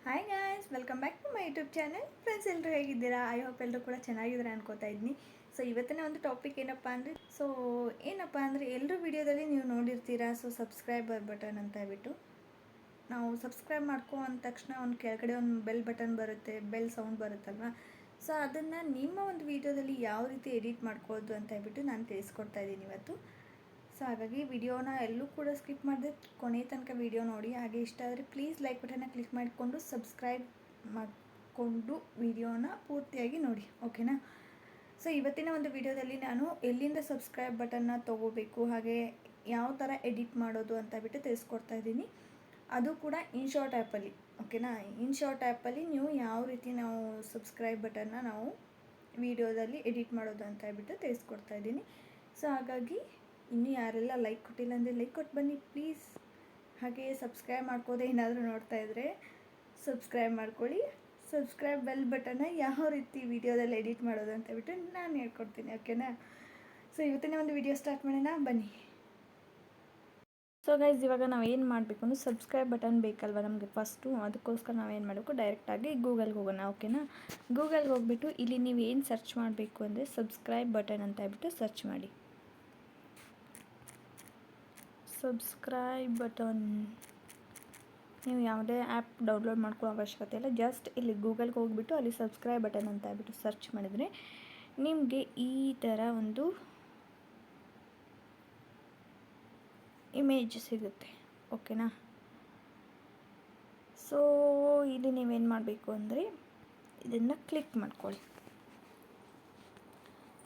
Hi guys, welcome back to my YouTube channel. Friends, ಎಲ್ಲರೂ ಹೇಗಿದ್ದೀರಾ? I hope ಎಲ್ಲರೂ ಕೂಡ ಚೆನ್ನಾಗಿದ್ದೀರಾ ಅನ್ಕೋತಾ ಇದ್ದೀನಿ. ಸೊ ಇವತ್ತಿನ ಒಂದು ಟಾಪಿಕ್ ಏನಪ್ಪ ಅಂದರೆ ಎಲ್ಲರೂ ವಿಡಿಯೋದಲ್ಲಿ ನೀವು ನೋಡಿರ್ತೀರಾ. ಸೊ ಸಬ್ಸ್ಕ್ರೈಬರ್ ಬಟನ್ ಅಂತ ಹೇಳ್ಬಿಟ್ಟು ನಾವು ಸಬ್ಸ್ಕ್ರೈಬ್ ಮಾಡ್ಕೊ ಅಂದ ತಕ್ಷಣ ಒಂದು ಕೆಳಗಡೆ ಒಂದು ಬೆಲ್ ಬಟನ್ ಬರುತ್ತೆ, ಬೆಲ್ ಸೌಂಡ್ ಬರುತ್ತಲ್ವ. ಸೊ ಅದನ್ನು ನಿಮ್ಮ ಒಂದು ವಿಡಿಯೋದಲ್ಲಿ ಯಾವ ರೀತಿ ಎಡಿಟ್ ಮಾಡ್ಕೋದು ಅಂತ ಹೇಳ್ಬಿಟ್ಟು ನಾನು ತಿಳಿಸ್ಕೊಡ್ತಾ ಇದ್ದೀನಿ ಇವತ್ತು. ಸೊ ಹಾಗಾಗಿ ವಿಡಿಯೋನ ಎಲ್ಲೂ ಕೂಡ ಸ್ಕಿಪ್ ಮಾಡಿದೆ ಕೊನೆ ತನಕ ವಿಡಿಯೋ ನೋಡಿ. ಹಾಗೆ ಇಷ್ಟ ಆದರೆ ಪ್ಲೀಸ್ ಲೈಕ್ ಬಟನ್ನ ಕ್ಲಿಕ್ ಮಾಡಿಕೊಂಡು ಸಬ್ಸ್ಕ್ರೈಬ್ ಮಾಡಿಕೊಂಡು ವಿಡಿಯೋನ ಪೂರ್ತಿಯಾಗಿ ನೋಡಿ, ಓಕೆನಾ? ಸೊ ಇವತ್ತಿನ ಒಂದು ವಿಡಿಯೋದಲ್ಲಿ ನಾನು ಎಲ್ಲಿಂದ ಸಬ್ಸ್ಕ್ರೈಬ್ ಬಟನ್ನ ತೊಗೋಬೇಕು, ಹಾಗೆ ಯಾವ ಥರ ಎಡಿಟ್ ಮಾಡೋದು ಅಂತ ಬಿಟ್ಟು ತಿಳಿಸ್ಕೊಡ್ತಾ ಇದ್ದೀನಿ. ಅದು ಕೂಡ ಇನ್ಶಾರ್ಟ್ ಆ್ಯಪಲ್ಲಿ, ಓಕೆನಾ? ಇನ್ಶಾರ್ಟ್ ಆ್ಯಪಲ್ಲಿ ನೀವು ಯಾವ ರೀತಿ ನಾವು ಸಬ್ಸ್ಕ್ರೈಬ್ ಬಟನ್ನ ನಾವು ವಿಡಿಯೋದಲ್ಲಿ ಎಡಿಟ್ ಮಾಡೋದು ಅಂತ ಹೇಳ್ಬಿಟ್ಟು ತಿಳಿಸ್ಕೊಡ್ತಾ ಇದ್ದೀನಿ. ಸೊ ಹಾಗಾಗಿ ಇನ್ನೂ ಯಾರೆಲ್ಲ ಲೈಕ್ ಕೊಟ್ಟಿಲ್ಲ ಅಂದರೆ ಲೈಕ್ ಕೊಟ್ಟು ಬನ್ನಿ ಪ್ಲೀಸ್. ಹಾಗೆ ಸಬ್ಸ್ಕ್ರೈಬ್ ಮಾಡ್ಕೋದೆ ಏನಾದರೂ ನೋಡ್ತಾ ಇದ್ದರೆ ಸಬ್ಸ್ಕ್ರೈಬ್ ಮಾಡ್ಕೊಳ್ಳಿ. ಸಬ್ಸ್ಕ್ರೈಬ್ ಬೆಲ್ ಬಟನ್ನ ಯಾವ ರೀತಿ ವಿಡಿಯೋದಲ್ಲಿ ಎಡಿಟ್ ಮಾಡೋದು ಅಂತ ಹೇಳ್ಬಿಟ್ಟು ನಾನು ಹೇಳ್ಕೊಡ್ತೀನಿ, ಓಕೆನಾ? ಸೊ ಇವತ್ತಿನ ಒಂದು ವಿಡಿಯೋ ಸ್ಟಾರ್ಟ್ ಮಾಡೋಣ ಬನ್ನಿ. ಸೊ ಗೈಸ್, ಇವಾಗ ನಾವು ಏನು ಮಾಡಬೇಕು ಅಂದರೆ ಸಬ್ಸ್ಕ್ರೈಬ್ ಬಟನ್ ಬೇಕಲ್ವ ನಮಗೆ ಫಸ್ಟು. ಅದಕ್ಕೋಸ್ಕರ ನಾವೇನು ಮಾಡಬೇಕು, ಡೈರೆಕ್ಟಾಗಿ ಗೂಗಲ್ಗೆ ಹೋಗೋಣ, ಓಕೆನಾ? ಗೂಗಲ್ಗೆ ಹೋಗ್ಬಿಟ್ಟು ಇಲ್ಲಿ ನೀವು ಏನು ಸರ್ಚ್ ಮಾಡಬೇಕು ಅಂದರೆ ಸಬ್ಸ್ಕ್ರೈಬ್ ಬಟನ್ ಅಂತ ಹೇಳ್ಬಿಟ್ಟು ಸರ್ಚ್ ಮಾಡಿ. ಸಬ್ಸ್ಕ್ರೈಬ್ ಬಟನ್ ನೀವು ಯಾವುದೇ ಆ್ಯಪ್ ಡೌನ್ಲೋಡ್ ಮಾಡ್ಕೊಳ್ಳೋ ಅವಶ್ಯಕತೆ ಇಲ್ಲ. ಜಸ್ಟ್ ಇಲ್ಲಿ ಗೂಗಲ್ಗೆ ಹೋಗ್ಬಿಟ್ಟು ಅಲ್ಲಿ ಸಬ್ಸ್ಕ್ರೈಬ್ ಬಟನ್ ಅಂತ ಹೇಳ್ಬಿಟ್ಟು ಸರ್ಚ್ ಮಾಡಿದರೆ ನಿಮಗೆ ಈ ಥರ ಒಂದು ಇಮೇಜ್ ಸಿಗುತ್ತೆ, ಓಕೆನಾ? ಸೊ ಇಲ್ಲಿ ನೀವೇನು ಮಾಡಬೇಕು ಅಂದರೆ ಇದನ್ನು ಕ್ಲಿಕ್ ಮಾಡ್ಕೊಳ್ಳಿ.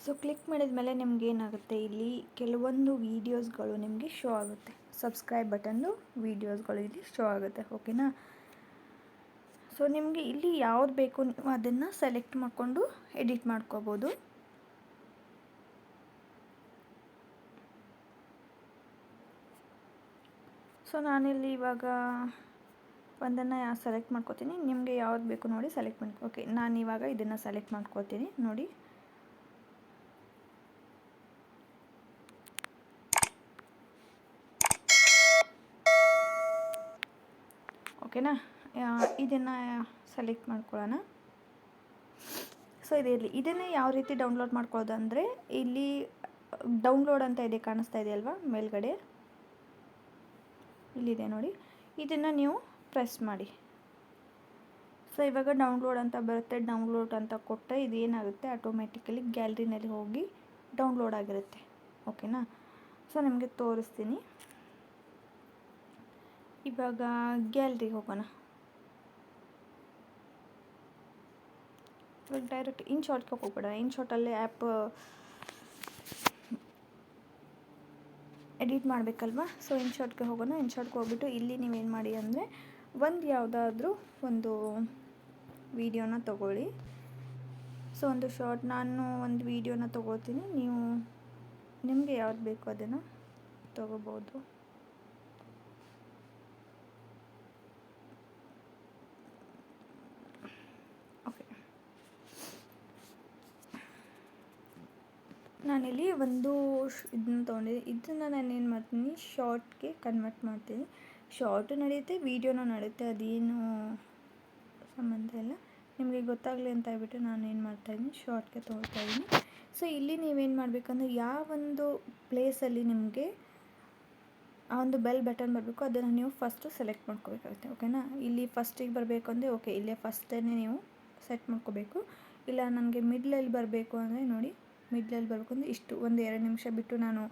ಸೊ ಕ್ಲಿಕ್ ಮಾಡಿದ ಮೇಲೆ ನಿಮ್ಗೆ ಏನಾಗುತ್ತೆ, ಇಲ್ಲಿ ಕೆಲವೊಂದು ವೀಡಿಯೋಸ್ಗಳು ನಿಮಗೆ ಶೋ ಆಗುತ್ತೆ. ಸಬ್ಸ್ಕ್ರೈಬ್ ಬಟನ್ನು ವೀಡಿಯೋಸ್ಗಳು ಇಲ್ಲಿ ಶೋ ಆಗುತ್ತೆ, ಓಕೆನಾ? ಸೊ ನಿಮಗೆ ಇಲ್ಲಿ ಯಾವ್ದು ಬೇಕು ನೀವು ಅದನ್ನು ಸೆಲೆಕ್ಟ್ ಮಾಡಿಕೊಂಡು ಎಡಿಟ್ ಮಾಡ್ಕೋಬೋದು. ಸೊ ನಾನಿಲ್ಲಿ ಇವಾಗ ಒಂದನ್ನು ಸೆಲೆಕ್ಟ್ ಮಾಡ್ಕೋತೀನಿ. ನಿಮಗೆ ಯಾವ್ದು ಬೇಕು ನೋಡಿ ಸೆಲೆಕ್ಟ್ ಮಾಡಿ. ಓಕೆ, ನಾನಿವಾಗ ಇದನ್ನು ಸೆಲೆಕ್ಟ್ ಮಾಡ್ಕೋತೀನಿ ನೋಡಿ. ಓಕೆನಾ? ಇದನ್ನು ಸೆಲೆಕ್ಟ್ ಮಾಡ್ಕೊಳ್ಳೋಣ. ಸೊ ಇದನ್ನೇ ಯಾವ ರೀತಿ ಡೌನ್ಲೋಡ್ ಮಾಡ್ಕೊಳ್ಳೋದು ಅಂದರೆ ಇಲ್ಲಿ ಡೌನ್ಲೋಡ್ ಅಂತ ಇದೆ, ಕಾಣಿಸ್ತಾ ಇದೆಯಲ್ವಾ ಮೇಲ್ಗಡೆ, ಇಲ್ಲಿದೆ ನೋಡಿ. ಇದನ್ನು ನೀವು ಪ್ರೆಸ್ ಮಾಡಿ. ಸೊ ಇವಾಗ ಡೌನ್ಲೋಡ್ ಅಂತ ಬರುತ್ತೆ. ಡೌನ್ಲೋಡ್ ಅಂತ ಕೊಟ್ಟರೆ ಇದೇನಾಗುತ್ತೆ, ಆಟೋಮೆಟಿಕಲಿ ಗ್ಯಾಲರಿನಲ್ಲಿ ಹೋಗಿ ಡೌನ್ಲೋಡ್ ಆಗಿರುತ್ತೆ, ಓಕೆನಾ? ಸೊ ನಿಮಗೆ ತೋರಿಸ್ತೀನಿ. ಇವಾಗ ಗ್ಯಾಲರಿಗೆ ಹೋಗೋಣ. ಇವಾಗ ಡೈರೆಕ್ಟ್ ಇನ್ಶಾರ್ಟ್ಗೆ ಹೋಗ್ಬೇಡ. ಇನ್ಶಾರ್ಟಲ್ಲೇ ಆ್ಯಪ್ ಎಡಿಟ್ ಮಾಡಬೇಕಲ್ವ. ಸೊ ಇನ್ಶಾರ್ಟ್ಗೆ ಹೋಗೋಣ. ಇನ್ಶಾರ್ಟ್ಗೆ ಹೋಗ್ಬಿಟ್ಟು ಇಲ್ಲಿ ನೀವೇನು ಮಾಡಿ ಅಂದರೆ ಯಾವುದಾದ್ರೂ ಒಂದು ವೀಡಿಯೋನ ತೊಗೊಳ್ಳಿ. ಸೊ ನಾನು ಒಂದು ವೀಡಿಯೋನ ತೊಗೊಳ್ತೀನಿ. ನಿಮಗೆ ಯಾವ್ದು ಬೇಕು ಅದನ್ನು ತೊಗೋಬೋದು. ಓಕೆ, ನಾನಿಲ್ಲಿ ಒಂದು ಇದನ್ನ ತೊಗೊಂಡಿದ್ದೆ. ಇದನ್ನು ನಾನೇನು ಮಾಡ್ತೀನಿ, ಶಾರ್ಟ್ಗೆ ಕನ್ವರ್ಟ್ ಮಾಡ್ತೀನಿ. ಶಾರ್ಟು ನಡೆಯುತ್ತೆ, ವೀಡಿಯೋನೂ ನಡೆಯುತ್ತೆ, ಅದೇನು ಸಂಬಂಧ ಇಲ್ಲ. ನಿಮಗೆ ಗೊತ್ತಾಗಲಿ ಅಂತ ಹೇಳ್ಬಿಟ್ಟು ನಾನು ಏನು ಮಾಡ್ತಾಯಿದ್ದೀನಿ, ಶಾರ್ಟ್ಗೆ ತೊಗೊಳ್ತಾಯಿದ್ದೀನಿ. ಸೊ ಇಲ್ಲಿ ನೀವೇನು ಮಾಡಬೇಕಂದ್ರೆ ಯಾವೊಂದು ಪ್ಲೇಸಲ್ಲಿ ನಿಮಗೆ ಆ ಒಂದು ಬೆಲ್ ಬಟನ್ ಬರಬೇಕು ಅದನ್ನು ನೀವು ಫಸ್ಟು ಸೆಲೆಕ್ಟ್ ಮಾಡ್ಕೋಬೇಕಾಗುತ್ತೆ, ಓಕೆನಾ? ಇಲ್ಲಿ ಫಸ್ಟಿಗೆ ಬರಬೇಕು ಅಂದರೆ ಓಕೆ, ಇಲ್ಲೇ ಫಸ್ಟೇ ನೀವು ಸೆಟ್ ಮಾಡ್ಕೋಬೇಕು. ಇಲ್ಲ ನನಗೆ ಮಿಡ್ಲಲ್ಲಿ ಬರಬೇಕು ಅಂದರೆ ನೋಡಿ, ಮಿಡ್ಲಲ್ಲಿ ಬರಬೇಕು ಅಂದರೆ ಇಷ್ಟು ಒಂದು 2 ನಿಮಿಷ ಬಿಟ್ಟು ನಾನು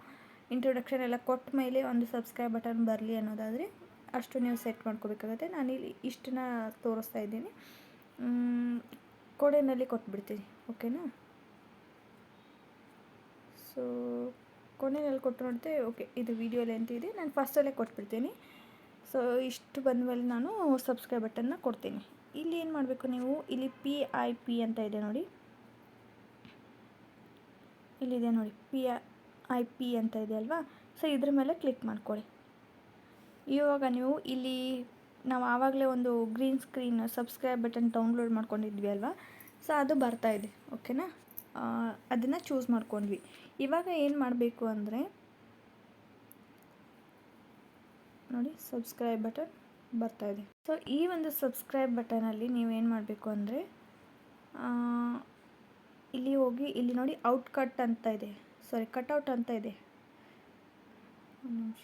ಇಂಟ್ರೊಡಕ್ಷನ್ ಎಲ್ಲ ಕೊಟ್ಟ ಮೇಲೆ ಒಂದು ಸಬ್ಸ್ಕ್ರೈಬ್ ಬಟನ್ ಬರಲಿ ಅನ್ನೋದಾದರೆ ಅಷ್ಟು ನೀವು ಸೆಟ್ ಮಾಡ್ಕೋಬೇಕಾಗುತ್ತೆ. ನಾನಿಲ್ಲಿ ಇಷ್ಟನ್ನ ತೋರಿಸ್ತಾ ಇದ್ದೀನಿ. ಕೊನೆಯಲ್ಲಿ ಕೊಟ್ಬಿಡ್ತೀನಿ, ಓಕೆನಾ? ಸೊ ಕೊನೆಯಲ್ಲಿ ಕೊಟ್ಟು ನೋಡಿದೆ, ಓಕೆ ಇದು ವಿಡಿಯೋ ಲೆಂತ್ ಇದೆ, ನಾನು ಫಸ್ಟಲ್ಲೇ ಕೊಟ್ಬಿಡ್ತೀನಿ. ಸೊ ಇಷ್ಟು ಬಂದಮೇಲೆ ನಾನು ಸಬ್ಸ್ಕ್ರೈಬ್ ಬಟನ್ನ ಕೊಡ್ತೀನಿ. ಇಲ್ಲಿ ಏನು ಮಾಡಬೇಕು ನೀವು, ಇಲ್ಲಿ PIP ಅಂತ ಇದೆ ನೋಡಿ, ಇಲ್ಲಿದೆ ನೋಡಿ PIP ಅಂತ ಇದೆ ಅಲ್ವಾ. ಸೊ ಇದ್ರ ಮೇಲೆ ಕ್ಲಿಕ್ ಮಾಡ್ಕೊಳ್ಳಿ. ಇವಾಗ ನೀವು ಇಲ್ಲಿ ನಾವು ಆವಾಗಲೇ ಒಂದು green screen subscribe button download ಮಾಡ್ಕೊಂಡಿದ್ವಿ ಅಲ್ವಾ. ಸೊ ಅದು ಬರ್ತಾ ಇದೆ, ಓಕೆನಾ? ಅದನ್ನು ಚೂಸ್ ಮಾಡ್ಕೊಂಡ್ವಿ. ಇವಾಗ ಏನು ಮಾಡಬೇಕು ಅಂದರೆ ನೋಡಿ, ಸಬ್ಸ್ಕ್ರೈಬ್ ಬಟನ್ ಬರ್ತಾಯಿದೆ. ಸೊ ಈ ಒಂದು ಸಬ್ಸ್ಕ್ರೈಬ್ ಬಟನಲ್ಲಿ ನೀವೇನು ಮಾಡಬೇಕು ಅಂದರೆ ಇಲ್ಲಿ ಹೋಗಿ ಇಲ್ಲಿ ನೋಡಿ ಔಟ್ ಕಟ್ ಅಂತ ಇದೆ, ಸಾರಿ ಕಟ್ಔಟ್ ಅಂತ ಇದೆ, ಒಂದು ನಿಮಿಷ,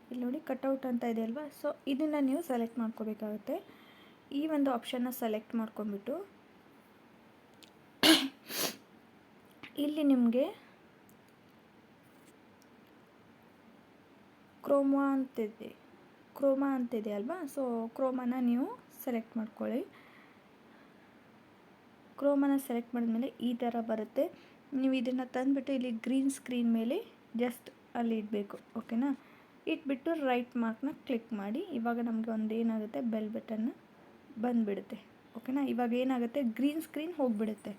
ಇಲ್ಲಿ ನೋಡಿ ಕಟ್ಔಟ್ ಅಂತ ಇದೆ ಅಲ್ವಾ. ಸೊ ಇದನ್ನು ನೀವು ಸೆಲೆಕ್ಟ್ ಮಾಡ್ಕೋಬೇಕಾಗುತ್ತೆ. ಈ ಒಂದು ಆಪ್ಷನ್ನ ಸೆಲೆಕ್ಟ್ ಮಾಡ್ಕೊಂಬಿಟ್ಟು ಇಲ್ಲಿ ನಿಮಗೆ ಕ್ರೋಮಾ ಅಂತಿದೆ ಅಲ್ವಾ. ಸೊ ಕ್ರೋಮಾನ ನೀವು ಸೆಲೆಕ್ಟ್ ಮಾಡ್ಕೊಳ್ಳಿ. ಕ್ರೋಮಾನ ಸೆಲೆಕ್ಟ್ ಮಾಡಿದ್ಮೇಲೆ ಈ ಥರ ಬರುತ್ತೆ. ನೀವು ಇದನ್ನು ತಂದುಬಿಟ್ಟು ಇಲ್ಲಿ ಗ್ರೀನ್ ಸ್ಕ್ರೀನ್ ಮೇಲೆ ಜಸ್ಟ್ ಅಲ್ಲಿ ಇಡಬೇಕು, ಓಕೆನಾ. ಇಟ್ಬಿಟ್ಟು ರೈಟ್ ಮಾರ್ಕ್ನ ಕ್ಲಿಕ್ ಮಾಡಿ. ಇವಾಗ ನಮಗೆ ಒಂದು ಏನಾಗುತ್ತೆ, ಬೆಲ್ ಬಟನ್ನ ಬಂದುಬಿಡುತ್ತೆ, ಓಕೆನಾ. ಇವಾಗ ಏನಾಗುತ್ತೆ, ಗ್ರೀನ್ ಸ್ಕ್ರೀನ್ ಹೋಗಿಬಿಡುತ್ತೆ.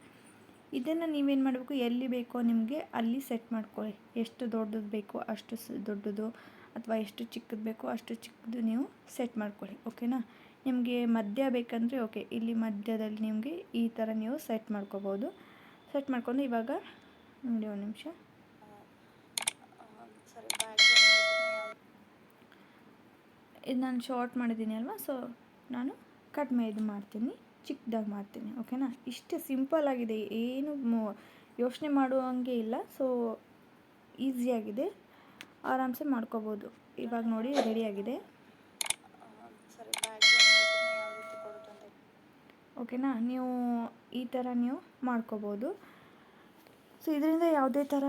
ಇದನ್ನು ನೀವೇನು ಮಾಡಬೇಕು, ಎಲ್ಲಿ ಬೇಕೋ ನಿಮಗೆ ಅಲ್ಲಿ ಸೆಟ್ ಮಾಡ್ಕೊಳ್ಳಿ. ಎಷ್ಟು ದೊಡ್ಡದು ಬೇಕೋ ಅಷ್ಟು ದೊಡ್ಡದು, ಅಥವಾ ಎಷ್ಟು ಚಿಕ್ಕದು ಬೇಕೋ ಅಷ್ಟು ಚಿಕ್ಕದು ನೀವು ಸೆಟ್ ಮಾಡ್ಕೊಳ್ಳಿ, ಓಕೆನಾ. ನಿಮಗೆ ಮಧ್ಯ ಬೇಕಂದರೆ ಓಕೆ, ಇಲ್ಲಿ ಮಧ್ಯದಲ್ಲಿ ನಿಮಗೆ ಈ ಥರ ನೀವು ಸೆಟ್ ಮಾಡ್ಕೋಬೋದು. ಸೆಟ್ ಮಾಡ್ಕೊಂಡು ಇವಾಗ ನೋಡಿ ಒಂದು ನಿಮಿಷ, ಇದು ನಾನು ಶಾರ್ಟ್ ಮಾಡಿದ್ದೀನಿ ಅಲ್ವಾ. ಸೊ ನಾನು ಕಡಿಮೆ ಇದು ಮಾಡ್ತೀನಿ, ಚಿಕ್ಕದಾಗಿ ಮಾಡ್ತೀನಿ, ಓಕೆನಾ. ಇಷ್ಟು ಸಿಂಪಲ್ ಆಗಿದೆ, ಏನು ಯೋಚನೆ ಮಾಡುವಂಗೆ ಇಲ್ಲ. ಸೊ ಈಸಿಯಾಗಿದೆ, ಆರಾಮ್ಸೆ ಮಾಡ್ಕೋಬೋದು. ಇವಾಗ ನೋಡಿ ರೆಡಿಯಾಗಿದೆ, ಓಕೆನಾ. ನೀವು ಈ ಥರ ನೀವು ಮಾಡ್ಕೋಬೋದು. ಸೊ ಇದರಿಂದ ಯಾವುದೇ ಥರ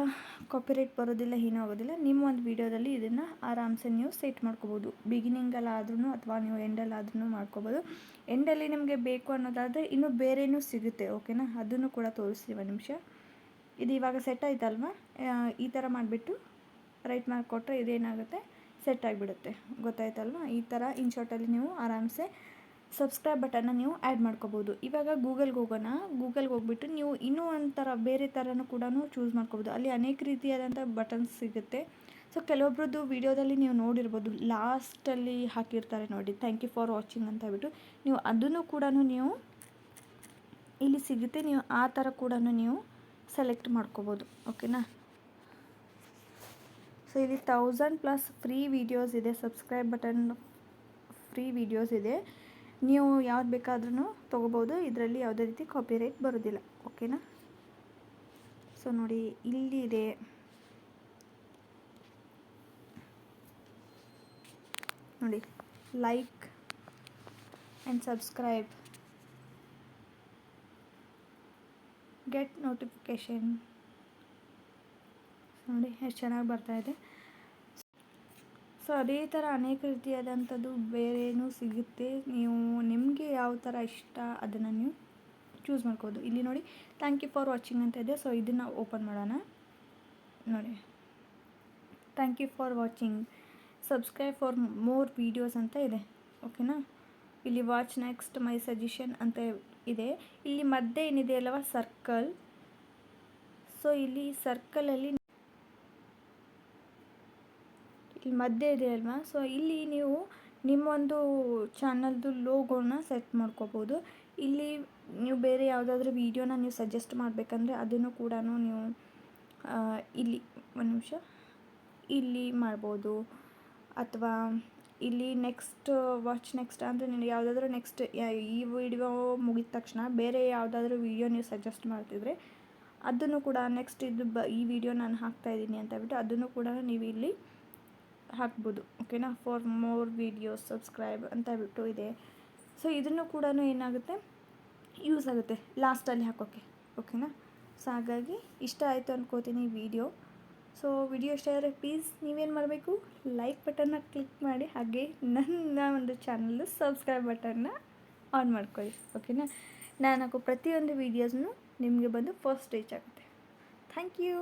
ಕಾಪಿರೈಟ್ ಬರೋದಿಲ್ಲ, ಏನೂ ಆಗೋದಿಲ್ಲ. ನಿಮ್ಮ ಒಂದು ವೀಡಿಯೋದಲ್ಲಿ ಇದನ್ನು ಆರಾಮ್ಸೆ ನೀವು ಸೆಟ್ ಮಾಡ್ಕೋಬೋದು. ಬಿಗಿನಿಂಗಲ್ಲಾದ್ರೂ ಅಥವಾ ನೀವು ಎಂಡಲ್ಲಾದ್ರೂ ಮಾಡ್ಕೋಬೋದು. ಎಂಡಲ್ಲಿ ನಿಮಗೆ ಬೇಕು ಅನ್ನೋದಾದರೆ ಇನ್ನೂ ಬೇರೆಯೂ ಸಿಗುತ್ತೆ, ಓಕೆನಾ. ಅದನ್ನು ಕೂಡ ತೋರಿಸ್ತೀವಿ ಒಂದು ನಿಮಿಷ. ಇದು ಇವಾಗ ಸೆಟ್ ಆಯ್ತಲ್ವ. ಈ ಥರ ಮಾಡಿಬಿಟ್ಟು ರೈಟ್ ಮಾರ್ಕ್ ಕೊಟ್ಟರೆ ಇದೇನಾಗುತ್ತೆ, ಸೆಟ್ ಆಗಿಬಿಡುತ್ತೆ, ಗೊತ್ತಾಯ್ತಲ್ವ. ಈ ಥರ ಇನ್ಶಾರ್ಟಲ್ಲಿ ನೀವು ಆರಾಮ್ಸೆ ಸಬ್ಸ್ಕ್ರೈಬ್ ಬಟನ್ನ ನೀವು ಆ್ಯಡ್ ಮಾಡ್ಕೋಬೋದು. ಇವಾಗ ಗೂಗಲ್ಗೆ ಹೋಗೋಣ. ಗೂಗಲ್ಗೆ ಹೋಗ್ಬಿಟ್ಟು ನೀವು ಇನ್ನೂ ಒಂಥರ ಬೇರೆ ಥರನೂ ಕೂಡ ಚೂಸ್ ಮಾಡ್ಕೋಬೋದು. ಅಲ್ಲಿ ಅನೇಕ ರೀತಿಯಾದಂಥ ಬಟನ್ಸ್ ಸಿಗುತ್ತೆ. ಸೊ ಕೆಲವೊಬ್ರದ್ದು ವೀಡಿಯೋದಲ್ಲಿ ನೀವು ನೋಡಿರ್ಬೋದು, ಲಾಸ್ಟಲ್ಲಿ ಹಾಕಿರ್ತಾರೆ ನೋಡಿ, ಥ್ಯಾಂಕ್ ಯು ಫಾರ್ ವಾಚಿಂಗ್ ಅಂತ ಹೇಳ್ಬಿಟ್ಟು. ನೀವು ಅದನ್ನು ಕೂಡ ನೀವು ಇಲ್ಲಿ ಸಿಗುತ್ತೆ, ನೀವು ಆ ಥರ ಕೂಡ ನೀವು ಸೆಲೆಕ್ಟ್ ಮಾಡ್ಕೋಬೋದು, ಓಕೆನಾ. ಸೊ ಇಲ್ಲಿ 1000+ ಫ್ರೀ ವೀಡಿಯೋಸ್ ಇದೆ, ಸಬ್ಸ್ಕ್ರೈಬ್ ಬಟನ್ ಫ್ರೀ ವೀಡಿಯೋಸ್ ಇದೆ. ನೀವು ಯಾವ್ದು ಬೇಕಾದ್ರೂ ತೊಗೋಬೋದು. ಇದರಲ್ಲಿ ಯಾವುದೇ ರೀತಿ ಕಾಪಿರೈಟ್ ಬರೋದಿಲ್ಲ, ಓಕೆನಾ. ಸೊ ನೋಡಿ ಇಲ್ಲಿ ಇದೆ, ನೋಡಿ like and subscribe, get notification, ನೋಡಿ ಎಷ್ಟು ಚೆನ್ನಾಗಿ ಬರ್ತಾಯಿದೆ. ಸೊ ಅದೇ ಥರ ಅನೇಕ ರೀತಿಯಾದಂಥದ್ದು ಬೇರೇನೂ ಸಿಗುತ್ತೆ. ನೀವು ನಿಮಗೆ ಯಾವ ಥರ ಇಷ್ಟ ಅದನ್ನು ನೀವು ಚೂಸ್ ಮಾಡ್ಕೋಬೋದು. ಇಲ್ಲಿ ನೋಡಿ ಥ್ಯಾಂಕ್ ಯು ಫಾರ್ ವಾಚಿಂಗ್ ಅಂತ ಇದೆ. ಸೊ ಇದನ್ನು ಓಪನ್ ಮಾಡೋಣ. ನೋಡಿ thank you for watching, subscribe for more videos ಅಂತ ಇದೆ, ಓಕೆನಾ. ಇಲ್ಲಿ ವಾಚ್ ನೆಕ್ಸ್ಟ್, ಮೈ ಸಜೆಷನ್ ಅಂತ ಇದೆ. ಇಲ್ಲಿ ಮಧ್ಯೆ ಏನಿದೆ ಅಲ್ಲವಾ ಸರ್ಕಲ್. ಸೊ ಇಲ್ಲಿ ಸರ್ಕಲಲ್ಲಿ ಇಲ್ಲಿ ಮಧ್ಯೆ ಇದೆ ಅಲ್ವಾ. ಸೊ ಇಲ್ಲಿ ನೀವು ನಿಮ್ಮೊಂದು ಚಾನಲ್ದು ಲೋಗೋನ ಸೆಟ್ ಮಾಡ್ಕೋಬೋದು. ಇಲ್ಲಿ ನೀವು ಬೇರೆ ಯಾವುದಾದ್ರೂ ವೀಡಿಯೋನ ನೀವು ಸಜೆಸ್ಟ್ ಮಾಡಬೇಕಂದ್ರೆ ಅದನ್ನು ಕೂಡ ನೀವು ಇಲ್ಲಿ ಒಂದು ನಿಮಿಷ ಇಲ್ಲಿ ಮಾಡ್ಬೋದು. ಅಥವಾ ಇಲ್ಲಿ ನೆಕ್ಸ್ಟ್ ವಾಚ್ ನೆಕ್ಸ್ಟ್ ಅಂದರೆ ನೀವು ಯಾವುದಾದ್ರೂ ನೆಕ್ಸ್ಟ್ ಈ ವಿಡಿಯೋ ಮುಗಿದ ತಕ್ಷಣ ಬೇರೆ ಯಾವುದಾದ್ರೂ ವೀಡಿಯೋ ನೀವು ಸಜೆಸ್ಟ್ ಮಾಡ್ತಿದ್ರೆ ಅದನ್ನು ಕೂಡ ನೆಕ್ಸ್ಟ್ ಇದು ಈ ವಿಡಿಯೋ ನಾನು ಹಾಕ್ತಾಯಿದ್ದೀನಿ ಅಂತ ಹೇಳ್ಬಿಟ್ಟು ಅದನ್ನು ಕೂಡ ನೀವು ಇಲ್ಲಿ ಹಾಕ್ಬೋದು, ಓಕೆನಾ. ಫಾರ್ ಮೋರ್ ವೀಡಿಯೋಸ್ ಸಬ್ಸ್ಕ್ರೈಬ್ ಅಂತ ಹೇಳ್ಬಿಟ್ಟು ಇದೆ. ಸೊ ಇದನ್ನು ಕೂಡ ಏನಾಗುತ್ತೆ, ಯೂಸ್ ಆಗುತ್ತೆ ಲಾಸ್ಟಲ್ಲಿ ಹಾಕೋಕ್ಕೆ, ಓಕೆನಾ. ಸೊ ಹಾಗಾಗಿ ಇಷ್ಟ ಆಯಿತು ಅಂದ್ಕೋತೀನಿ ವಿಡಿಯೋ. ಸೊ ವಿಡಿಯೋ ಇಷ್ಟ ಆದರೆ ಪ್ಲೀಸ್ ನೀವೇನು ಮಾಡಬೇಕು, ಲೈಕ್ ಬಟನ್ನ ಕ್ಲಿಕ್ ಮಾಡಿ, ಹಾಗೆ ನನ್ನ ಒಂದು ಚಾನಲ್ಲು ಸಬ್ಸ್ಕ್ರೈಬ್ ಬಟನ್ನ ಆನ್ ಮಾಡ್ಕೊಳ್ಳಿ, ಓಕೆನಾ. ನಾನು ಹಾಕೋ ಪ್ರತಿಯೊಂದು ವೀಡಿಯೋಸ್ನು ನಿಮಗೆ ಬಂದು ಫಸ್ಟ್ ರೀಚ್ ಆಗುತ್ತೆ. Thank you.